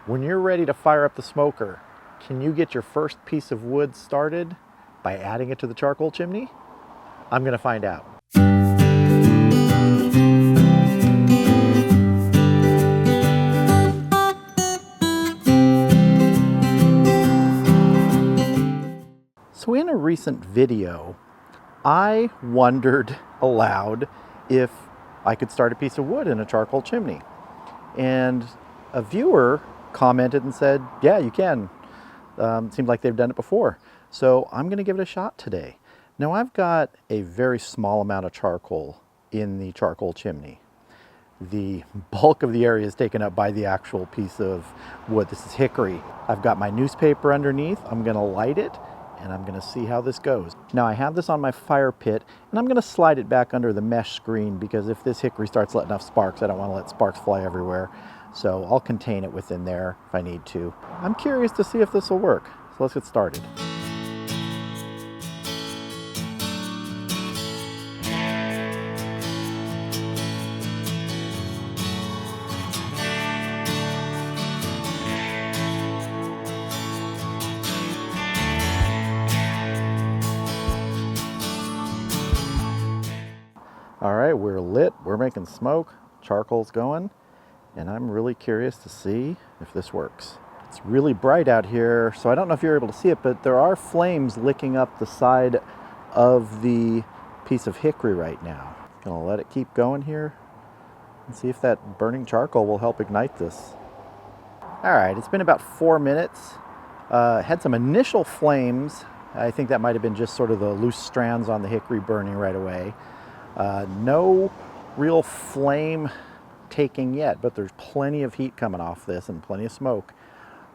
When you're ready to fire up the smoker, can you get your first piece of wood started by adding it to the charcoal chimney? I'm going to find out. So in a recent video, I wondered aloud if I could start a piece of wood in a charcoal chimney. And a viewer commented and said, yeah, you can. It seemed like they've done it before. So I'm going to give it a shot today. Now I've got a very small amount of charcoal in the charcoal chimney. The bulk of the area is taken up by the actual piece of wood. This is hickory. I've got my newspaper underneath. I'm going to light it and I'm going to see how this goes. Now I have this on my fire pit and I'm going to slide it back under the mesh screen because if this hickory starts letting off sparks, I don't want to let sparks fly everywhere. So I'll contain it within there if I need to. I'm curious to see if this will work. So let's get started. All right, we're lit, we're making smoke, charcoal's going, and I'm really curious to see if this works. It's really bright out here, so I don't know if you're able to see it, but there are flames licking up the side of the piece of hickory right now. Gonna let it keep going here and see if that burning charcoal will help ignite this. All right, it's been about 4 minutes. Had some initial flames. I think that might have been just sort of the loose strands on the hickory burning right away. No real flame taking yet, but there's plenty of heat coming off this and plenty of smoke.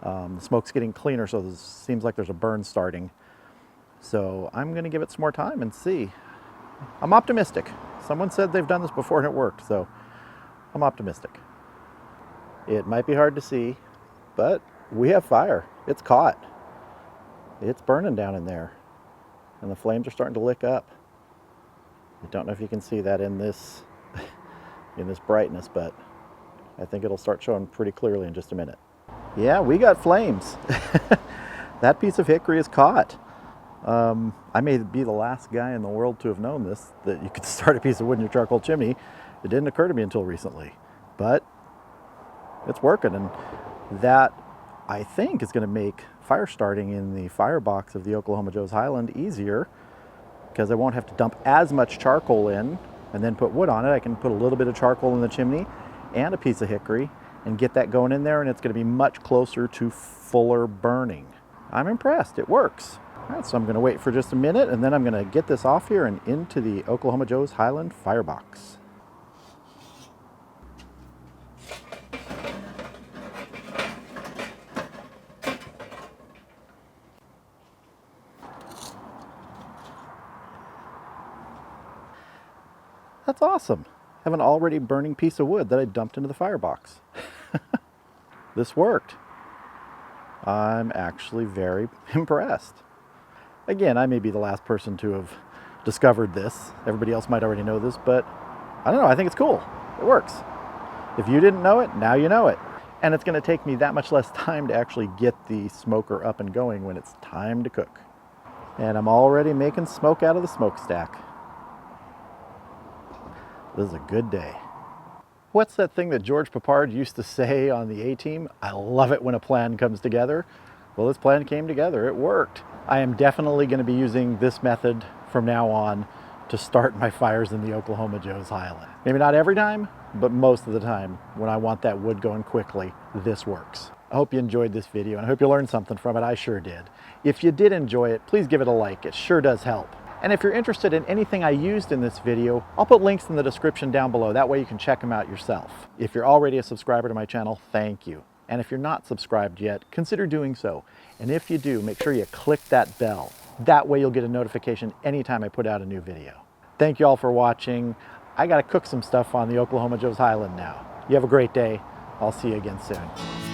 The smoke's getting cleaner, so it seems like there's a burn starting. So I'm going to give it some more time and see. I'm optimistic. Someone said they've done this before and it worked, so I'm optimistic. It might be hard to see, but we have fire. It's caught. It's burning down in there, and the flames are starting to lick up. I don't know if you can see that in this brightness, but I think it'll start showing pretty clearly in just a minute. Yeah, we got flames. That piece of hickory is caught. I may be the last guy in the world to have known this, that you could start a piece of wood in your charcoal chimney. It didn't occur to me until recently, but it's working, and that I think is going to make fire starting in the firebox of the Oklahoma Joe's Highland easier, because I won't have to dump as much charcoal in and then put wood on it. I can put a little bit of charcoal in the chimney and a piece of hickory and get that going in there, and it's going to be much closer to fuller burning. I'm impressed. It works. All right, so I'm going to wait for just a minute, and then I'm going to get this off here and into the Oklahoma Joe's Highland firebox. That's awesome. I have an already burning piece of wood that I dumped into the firebox. This worked. I'm actually very impressed. Again, I may be the last person to have discovered this. Everybody else might already know this, but I don't know, I think it's cool. It works. If you didn't know it, now you know it. And it's going to take me that much less time to actually get the smoker up and going when it's time to cook. And I'm already making smoke out of the smokestack. This is a good day. What's that thing that George Papard used to say on the A-Team? I love it when a plan comes together. Well, this plan came together. It worked. I am definitely going to be using this method from now on to start my fires in the Oklahoma Joe's Highland. Maybe not every time, but most of the time when I want that wood going quickly, this works. I hope you enjoyed this video, and I hope you learned something from it. I sure did. If you did enjoy it, please give it a like. It sure does help. And if you're interested in anything I used in this video, I'll put links in the description down below. That way you can check them out yourself. If you're already a subscriber to my channel, thank you. And if you're not subscribed yet, consider doing so. And if you do, make sure you click that bell. That way you'll get a notification anytime I put out a new video. Thank you all for watching. I gotta cook some stuff on the Oklahoma Joe's Highland now. You have a great day. I'll see you again soon.